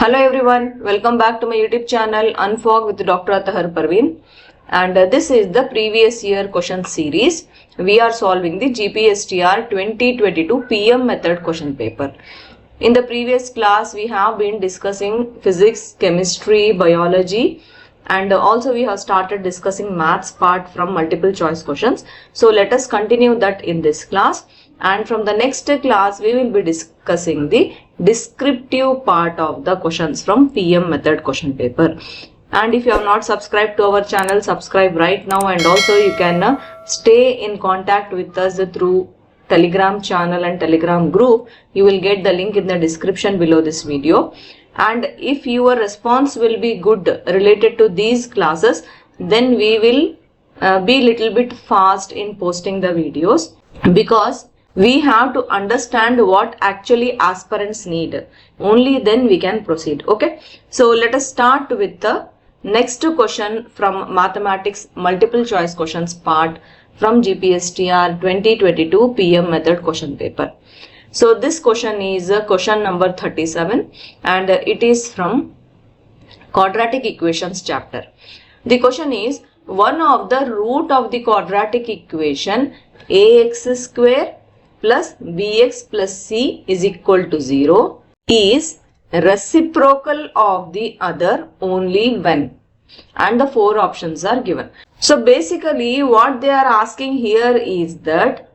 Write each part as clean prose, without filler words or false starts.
Hello everyone, welcome back to my YouTube channel Unfog with Dr. Atahar Parveen, and this is the previous year question series. We are solving the GPSTR 2022 PM method question paper. In the previous class we have been discussing physics, chemistry, biology, and also we have started discussing maths part from multiple choice questions. So let us continue that in this class, and from the next class we will be discussing the descriptive part of the questions from PM method question paper. And if you have not subscribed to our channel, subscribe right now, and also you can stay in contact with us through Telegram channel and Telegram group. You will get the link in the description below this video. And if your response will be good related to these classes, then we will be little bit fast in posting the videos, because we have to understand what actually aspirants need. Only then we can proceed. Okay, so let us start with the next question from mathematics multiple choice questions part from GPSTR 2022 PM method question paper. So this question is question number 37, and it is from quadratic equations chapter. The question is, one of the root of the quadratic equation ax square plus bx plus c is equal to 0 is reciprocal of the other only when, and the four options are given. So basically what they are asking here is that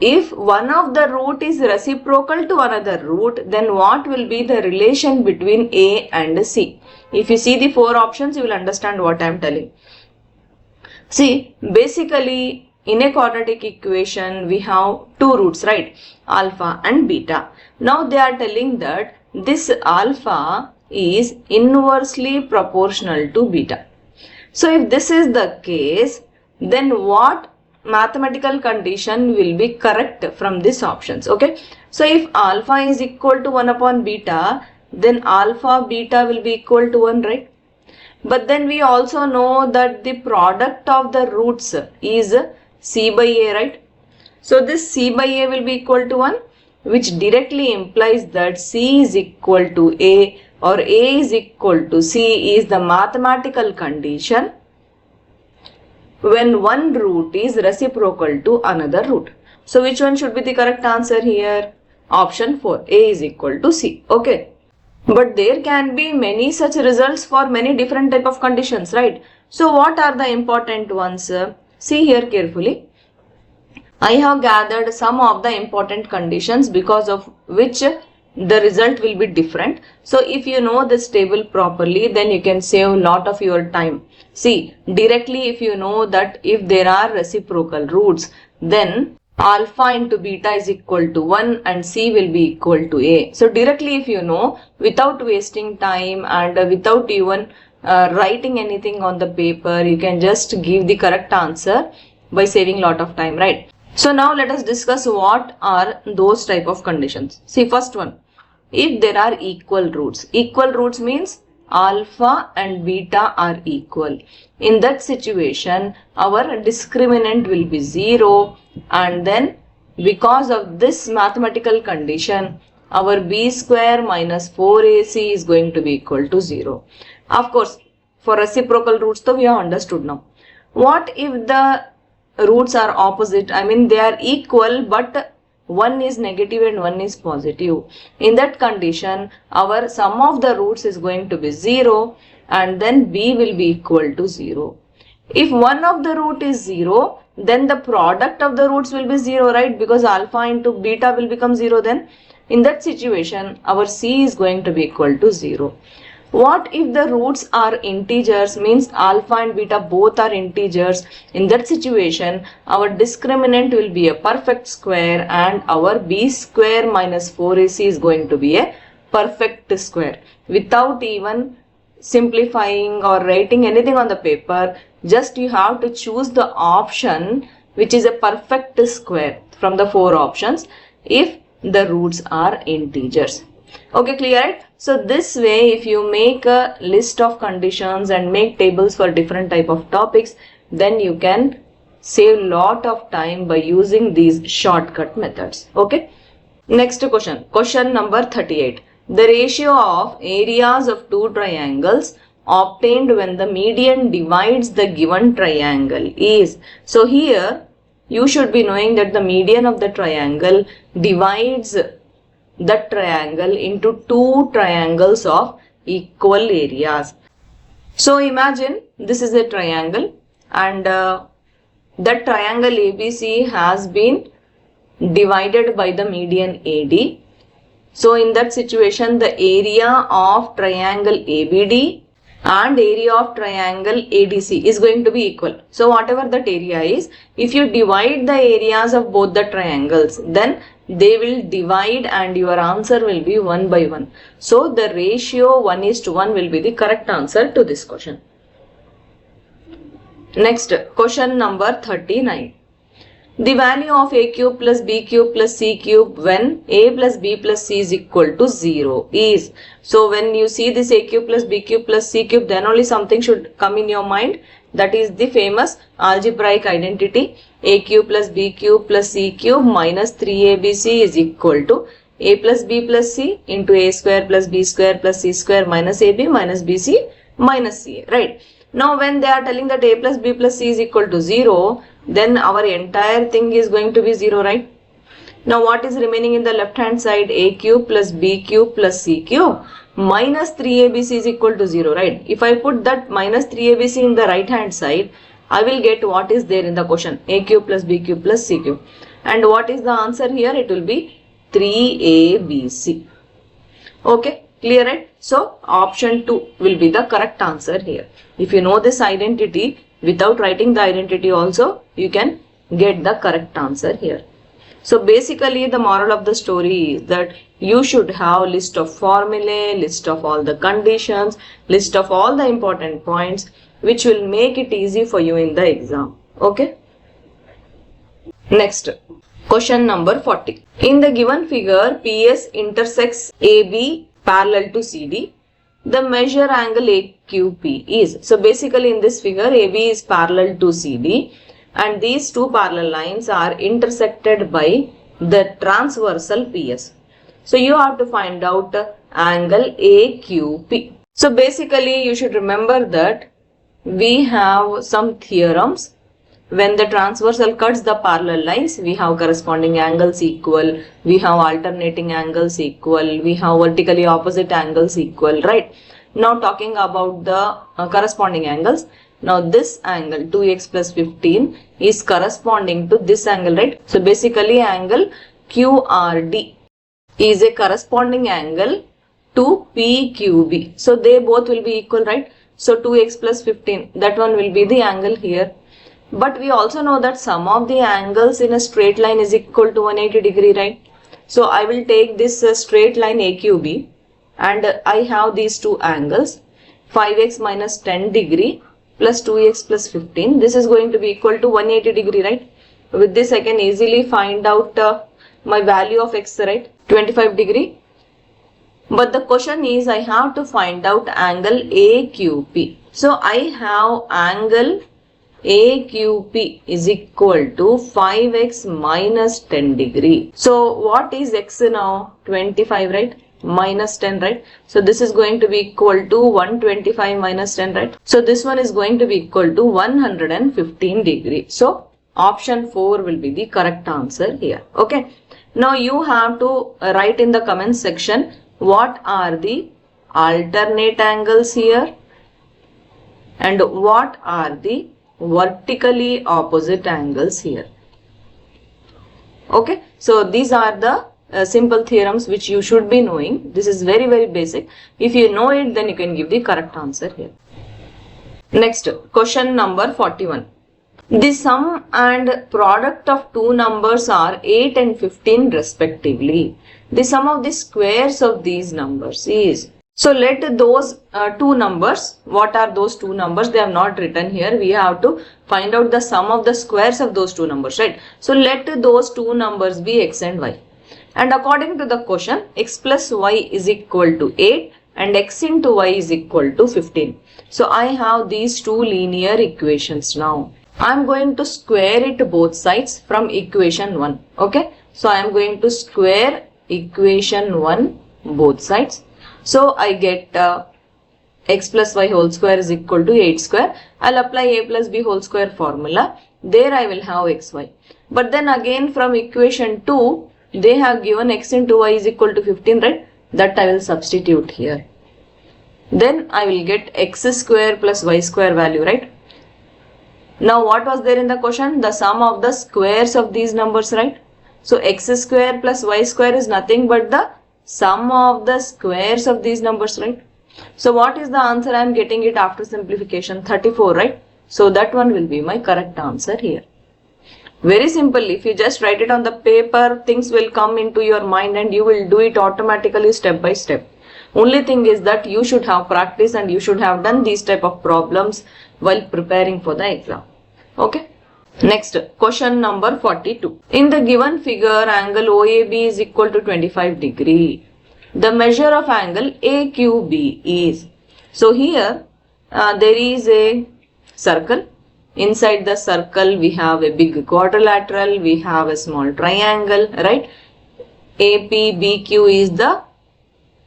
if one of the root is reciprocal to another root, then what will be the relation between a and c? If you see the four options, you will understand what I am telling. See, basically in a quadratic equation we have two roots, right? Alpha and beta. Now they are telling that this alpha is inversely proportional to beta. So if this is the case, then what mathematical condition will be correct from these options? Okay, so if alpha is equal to 1 upon beta, then alpha beta will be equal to 1, right? But then we also know that the product of the roots is c by a, right? So this c by a will be equal to 1, which directly implies that c is equal to a or a is equal to c is the mathematical condition when one root is reciprocal to another root. So which one should be the correct answer here? Option 4, a is equal to c. Okay, but there can be many such results for many different type of conditions, right? So what are the important ones? See here carefully. I have gathered some of the important conditions because of which the result will be different. So if you know this table properly, then you can save a lot of your time. See, directly if you know that if there are reciprocal roots, then alpha into beta is equal to 1 and c will be equal to a. So directly if you know, without wasting time and without even writing anything on the paper, you can just give the correct answer by saving lot of time, right? So now let us discuss what are those type of conditions. See, first one, if there are equal roots means alpha and beta are equal. In that situation, our discriminant will be 0, and then because of this mathematical condition, our b square minus 4ac is going to be equal to 0. Of course, for reciprocal roots, though we have understood now. What if the roots are opposite? I mean they are equal but one is negative and one is positive. In that condition, our sum of the roots is going to be 0, and then b will be equal to 0. If one of the root is 0, then the product of the roots will be 0, right? Because alpha into beta will become 0 then. In that situation, our c is going to be equal to 0. What if the roots are integers, means alpha and beta both are integers? In that situation, our discriminant will be a perfect square and our b square minus 4ac is going to be a perfect square. Without even simplifying or writing anything on the paper, just you have to choose the option which is a perfect square from the four options if the roots are integers. Okay, clear, right? So this way, if you make a list of conditions and make tables for different type of topics, then you can save lot of time by using these shortcut methods. Okay, next question number 38. the ratio of areas of two triangles obtained when the median divides the given triangle is. So here you should be knowing that the median of the triangle divides the triangle into two triangles of equal areas. So imagine this is a triangle, and that triangle ABC has been divided by the median AD. So in that situation, the area of triangle ABD and area of triangle ADC is going to be equal. So whatever that area is, if you divide the areas of both the triangles, then they will divide and your answer will be 1 by 1. So the ratio 1:1 will be the correct answer to this question. Next, question number 39. The value of a cube plus b cube plus c cube when a plus b plus c is equal to 0 is. So when you see this a cube plus b cube plus c cube, then only something should come in your mind. That is the famous algebraic identity. A cube plus b cube plus c cube minus 3abc is equal to a plus b plus c into a square plus b square plus c square minus ab minus bc minus ca. Right. Now when they are telling that a plus b plus c is equal to 0, then our entire thing is going to be 0, right? Now what is remaining in the left hand side? A cube plus b cube plus c cube minus 3abc is equal to 0, right? If I put that minus 3abc in the right hand side, I will get what is there in the question, a cube plus b cube plus c cube. And what is the answer here? It will be 3abc. Okay, clear, right? So option 2 will be the correct answer here. If you know this identity, without writing the identity also, you can get the correct answer here. So basically the moral of the story is that you should have list of formulae, list of all the conditions, list of all the important points, which will make it easy for you in the exam. Okay. Next, question number 40. In the given figure, PS intersects AB parallel to CD. The measure angle AQP is. So basically in this figure, AB is parallel to CD and these two parallel lines are intersected by the transversal PS. So you have to find out angle AQP. So basically you should remember that we have some theorems. When the transversal cuts the parallel lines, we have corresponding angles equal, we have alternating angles equal, we have vertically opposite angles equal, right? Now talking about the corresponding angles. Now this angle 2x plus 15 is corresponding to this angle, right? So basically angle QRD is a corresponding angle to PQB. So they both will be equal, right? So 2x plus 15, that one will be the angle here. But we also know that sum of the angles in a straight line is equal to 180 degree, right? So I will take this straight line AQB and I have these two angles, 5x minus 10 degree plus 2x plus 15. This is going to be equal to 180 degree, right? With this I can easily find out my value of x, right? 25 degree. But the question is I have to find out angle AQP. So I have angle AQP is equal to 5x minus 10 degree. So what is x now? 25, right? Minus 10, right? So this is going to be equal to 125 minus 10, right? So this one is going to be equal to 115 degree. So option 4 will be the correct answer here. Okay. Now you have to write in the comment section what are the alternate angles here and what are the vertically opposite angles here. Okay, so these are the simple theorems which you should be knowing. This is very basic. If you know it, then you can give the correct answer here. Next, question number 41. The sum and product of two numbers are 8 and 15 respectively. The sum of the squares of these numbers is. So let those two numbers, what are those two numbers? They have not written here. We have to find out the sum of the squares of those two numbers, right? So let those two numbers be x and y. And according to the question, x plus y is equal to 8 and x into y is equal to 15. So I have these two linear equations now. I am going to square it both sides from equation 1. Okay. So I am going to square equation 1 both sides. So I get x plus y whole square is equal to 8 square. I'll apply a plus b whole square formula. There I will have xy. But then again from equation 2, they have given x into y is equal to 15, right? That I will substitute here. Then I will get x square plus y square value, right? Now what was there in the question? The sum of the squares of these numbers, right? So x square plus y square is nothing but the sum of the squares of these numbers, right? So what is the answer? I am getting it after simplification, 34, right? So that one will be my correct answer here. Very simple. If you just write it on the paper, things will come into your mind and you will do it automatically step by step. Only thing is that you should have practice and you should have done these type of problems while preparing for the exam. Okay. Next, question number 42. In the given figure, angle OAB is equal to 25 degree. The measure of angle AQB is. So here there is a circle. Inside the circle we have a big quadrilateral, we have a small triangle, right? APBQ is the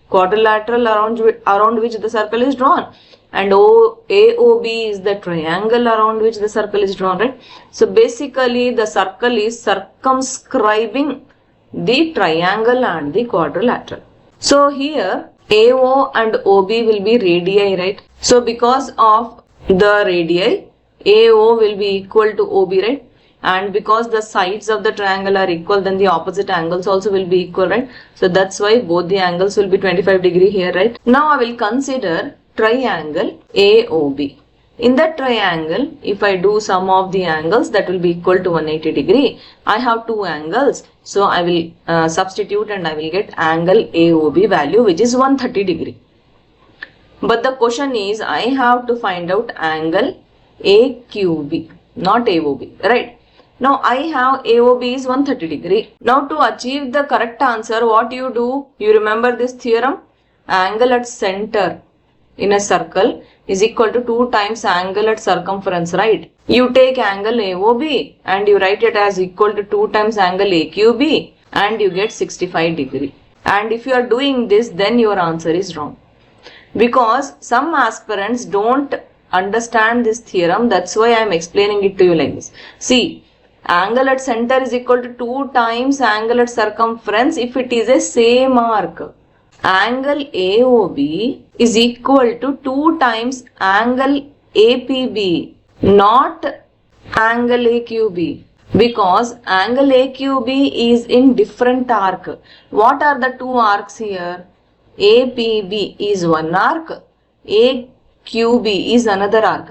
quadrilateral around which the circle is drawn, and AOB is the triangle around which the circle is drawn, right? So basically the circle is circumscribing the triangle and the quadrilateral. So here AO and OB will be radii, right? So because of the radii, AO will be equal to OB, right? And because the sides of the triangle are equal, then the opposite angles also will be equal, right? So that's why both the angles will be 25 degree here, right? Now I will consider triangle AOB. In that triangle, if I do sum of the angles, that will be equal to 180 degree. I have two angles, so I will substitute and I will get angle AOB value, which is 130 degree. But the question is, I have to find out angle AQB, not AOB, right? Now I have AOB is 130 degree. Now to achieve the correct answer, what you do? You remember this theorem? Angle at center in a circle is equal to 2 times angle at circumference, right? You take angle AOB and you write it as equal to 2 times angle AQB and you get 65 degree. And if you are doing this, then your answer is wrong. Because some aspirants don't understand this theorem, that's why I am explaining it to you like this. See, angle at center is equal to 2 times angle at circumference if it is a same arc. Angle AOB is equal to 2 times angle APB, not angle AQB, because angle AQB is in different arc. What are the two arcs here? APB is one arc, AQB is another arc.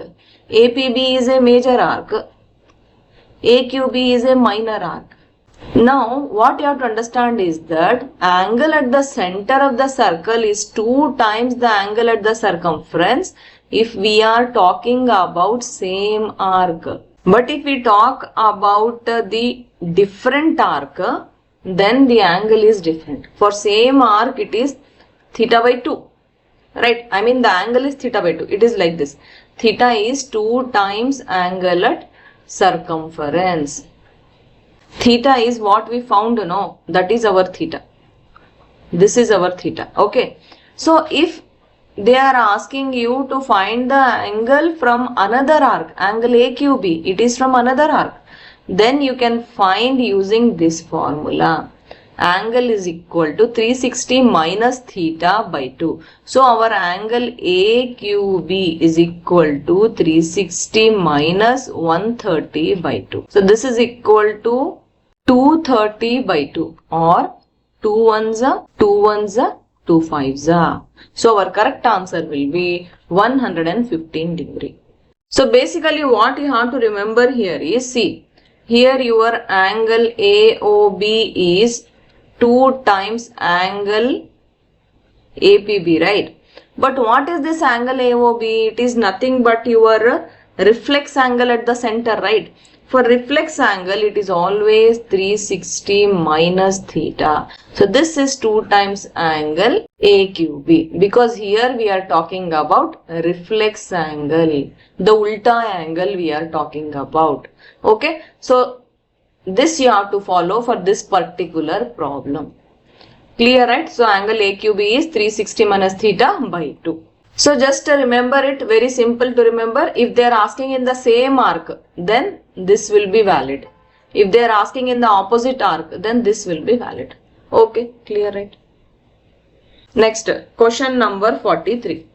APB is a major arc, AQB is a minor arc. Now what you have to understand is that angle at the center of the circle is 2 times the angle at the circumference if we are talking about same arc. But if we talk about the different arc, then the angle is different. For same arc it is theta by 2. Right, I mean the angle is theta by 2. It is like this. Theta is 2 times angle at circumference. Theta is what we found, no? That is our theta. This is our theta. Okay. So if they are asking you to find the angle from another arc, angle AQB, it is from another arc, then you can find using this formula. Angle is equal to 360 minus theta by 2. So our angle AQB is equal to 360 minus 130 by 2. So this is equal to 230 by 2, or 2 ones are 2 ones are 2 fives are. So our correct answer will be 115 degree. So basically what you have to remember here is, see, here your angle AOB is 2 times angle APB, right? But what is this angle AOB? It is nothing but your reflex angle at the center, right? For reflex angle, it is always 360 minus theta. So this is 2 times angle AQB, because here we are talking about reflex angle, the ulta angle we are talking about. Okay, so this you have to follow for this particular problem. Clear, right? So angle AQB is 360 minus theta by 2. So just remember it, very simple to remember. If they are asking in the same arc, then this will be valid. If they are asking in the opposite arc, then this will be valid. Okay, clear, right? Next, question number 43.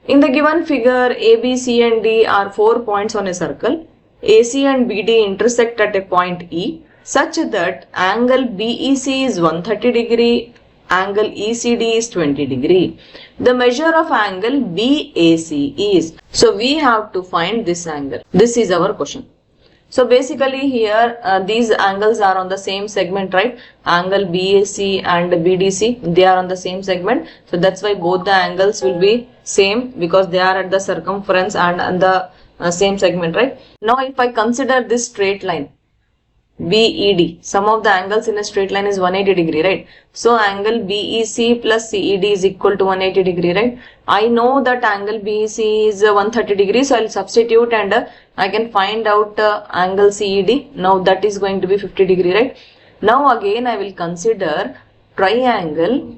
In the given figure, A, B, C and D are 4 points on a circle. AC and BD intersect at a point E such that angle BEC is 130 degree, angle ECD is 20 degree. The measure of angle BAC is. So we have to find this angle. This is our question. So basically here these angles are on the same segment, right? Angle BAC and BDC, they are on the same segment. So that's why both the angles will be same because they are at the circumference and on the same segment, right? Now if I consider this straight line BED, sum of the angles in a straight line is 180 degree, right? So angle BEC plus CED is equal to 180 degree, right? I know that angle BEC is 130 degree, so I'll substitute and I can find out angle CED. Now that is going to be 50 degree, right? Now again I will consider triangle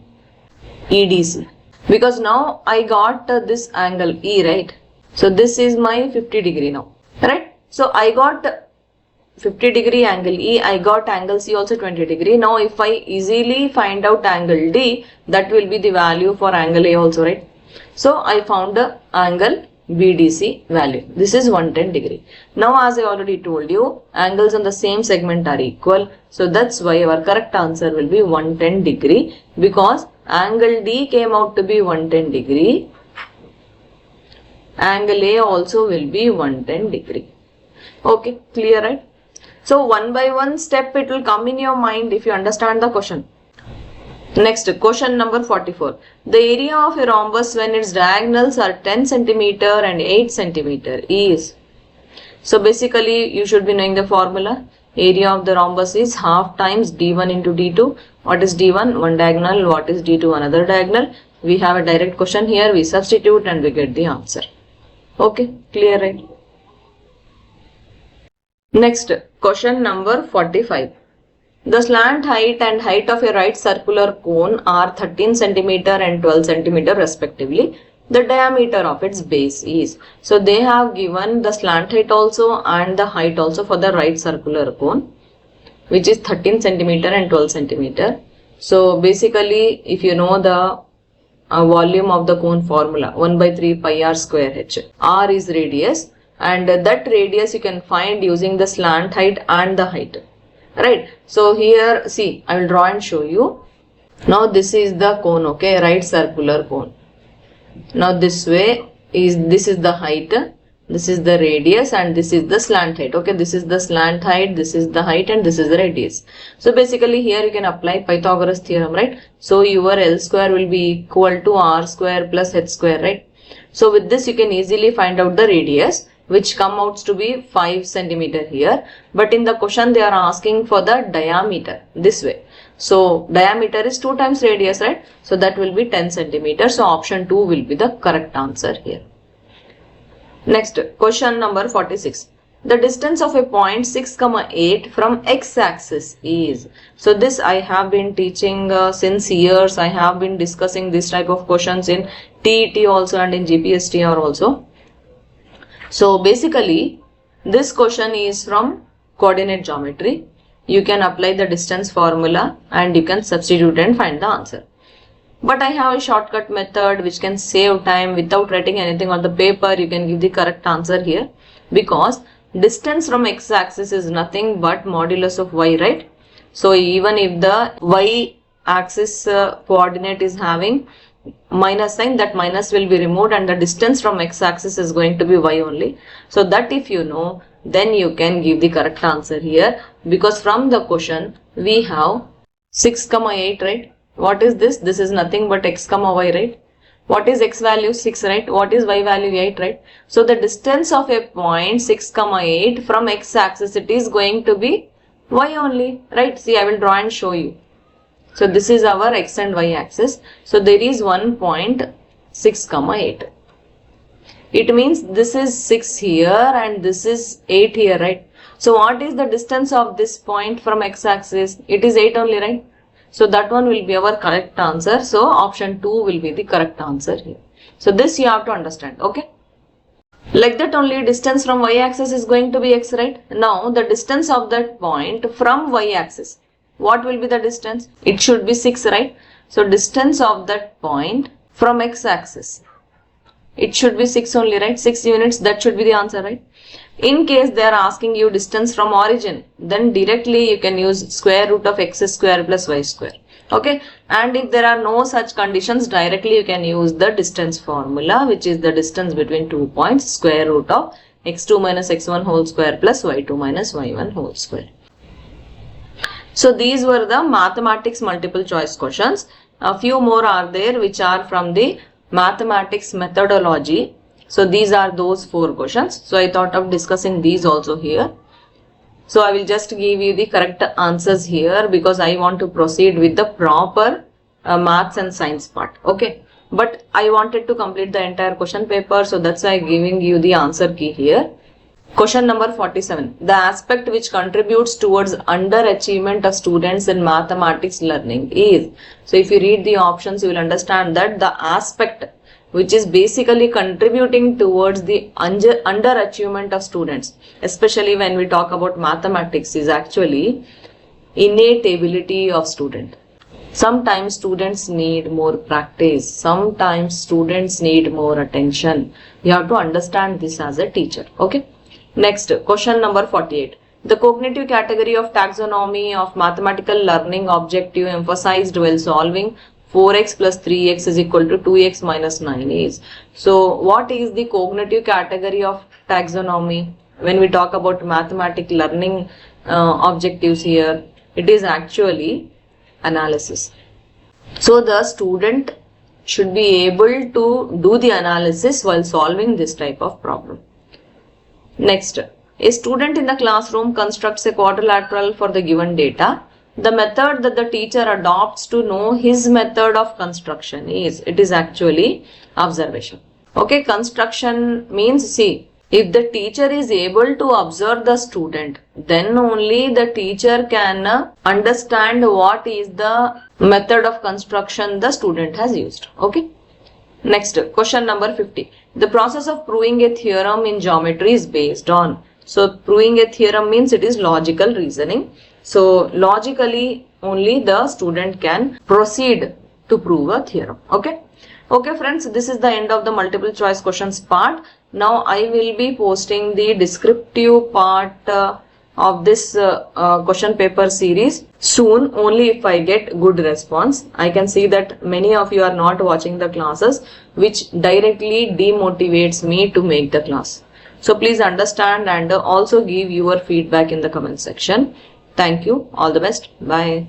EDC because now I got this angle E, right? So this is my 50 degree now, right? So I got 50 degree angle E, I got angle C also 20 degree. Now if I easily find out angle D, that will be the value for angle A also, right? So I found the angle BDC value. This is 110 degree. Now as I already told you, angles on the same segment are equal. So that's why our correct answer will be 110 degree because angle D came out to be 110 degree. Angle A also will be 110 degree. Okay, clear, right? So one by one step it will come in your mind if you understand the question. Next, question number 44. The area of a rhombus when its diagonals are 10 cm and 8 cm is. So basically you should be knowing the formula. Area of the rhombus is half times d1 into d2. What is d1? One diagonal. What is d2? Another diagonal. We have a direct question here. We substitute and we get the answer. Okay, clear, right? Next, question number 45. The slant height and height of a right circular cone are 13 cm and 12 cm respectively. The diameter of its base is. So they have given the slant height also and the height also for the right circular cone, which is 13 cm and 12 cm. So basically if you know the volume of the cone formula, 1 by 3 pi r square h. R is radius. And that radius you can find using the slant height and the height, right? So here see, I will draw and show you. Now this is the cone, okay, right circular cone. Now this way this is the height, this is the radius and this is the slant height, okay? This is the slant height, this is the height and this is the radius. So basically here you can apply Pythagoras theorem, right? So your L square will be equal to R square plus H square, right? So with this you can easily find out the radius, which come out to be 5 cm here, but in the question they are asking for the diameter this way. So diameter is 2 times radius, right? So that will be 10 cm. So option 2 will be the correct answer here. Next, question number 46. The distance of a point 6, 8 from x-axis is. So this I have been teaching since years. I have been discussing this type of questions in TET also and in GPSTR also. So basically this question is from coordinate geometry. You can apply the distance formula and you can substitute and find the answer. But I have a shortcut method which can save time without writing anything on the paper. You can give the correct answer here because distance from x-axis is nothing but modulus of y, right? So even if the y-axis coordinate is having minus sign, that minus will be removed and the distance from x-axis is going to be y only. So that if you know, then you can give the correct answer here because from the question we have 6, 8, right? What is this? This is nothing but x, y, right? What is x value? 6, right? What is y value? 8, right? So the distance of a point 6, 8 from x-axis, it is going to be y only, right? See, I will draw and show you. So this is our x and y axis. So there is one point 6, 8. It means this is 6 here and this is 8 here, right? So what is the distance of this point from x-axis? It is 8 only, right? So that one will be our correct answer. So option 2 will be the correct answer here. So this you have to understand. Okay. Like that only distance from y-axis is going to be x, right? Now the distance of that point from y-axis, what will be the distance? It should be 6, right? So distance of that point from x-axis, it should be 6 only, right? 6 units, that should be the answer, right? In case they are asking you distance from origin, then directly you can use square root of x square plus y square. Okay, and if there are no such conditions, directly you can use the distance formula, which is the distance between 2 points, square root of x2 minus x1 whole square plus y2 minus y1 whole square. So these were the mathematics multiple choice questions. A few more are there which are from the mathematics methodology. So these are those 4 questions. So I thought of discussing these also here. So I will just give you the correct answers here because I want to proceed with the proper maths and science part. Okay. But I wanted to complete the entire question paper. So that's why I'm giving you the answer key here. Question number 47. The aspect which contributes towards underachievement of students in mathematics learning is. So if you read the options, you will understand that the aspect which is basically contributing towards the underachievement of students, especially when we talk about mathematics, is actually innate ability of student. Sometimes students need more practice. Sometimes students need more attention. You have to understand this as a teacher. Okay. Next, question number 48. The cognitive category of taxonomy of mathematical learning objective emphasized while solving 4x plus 3x is equal to 2x minus 9 is. So what is the cognitive category of taxonomy? When we talk about mathematical learning objectives here, it is actually analysis. So the student should be able to do the analysis while solving this type of problem. Next, a student in the classroom constructs a quadrilateral for the given data. The method that the teacher adopts to know his method of construction is, it is actually observation. Okay, construction means, see, if the teacher is able to observe the student, then only the teacher can understand what is the method of construction the student has used. Okay. Next, question number 50. The process of proving a theorem in geometry is based on. So proving a theorem means it is logical reasoning. So logically only the student can proceed to prove a theorem. Okay. Okay friends, this is the end of the multiple choice questions part. Now I will be posting the descriptive part of this question paper series soon, only if I get good response. I can see that many of you are not watching the classes, which directly demotivates me to make the class. So please understand and also give your feedback in the comment section. Thank you. All the best. Bye.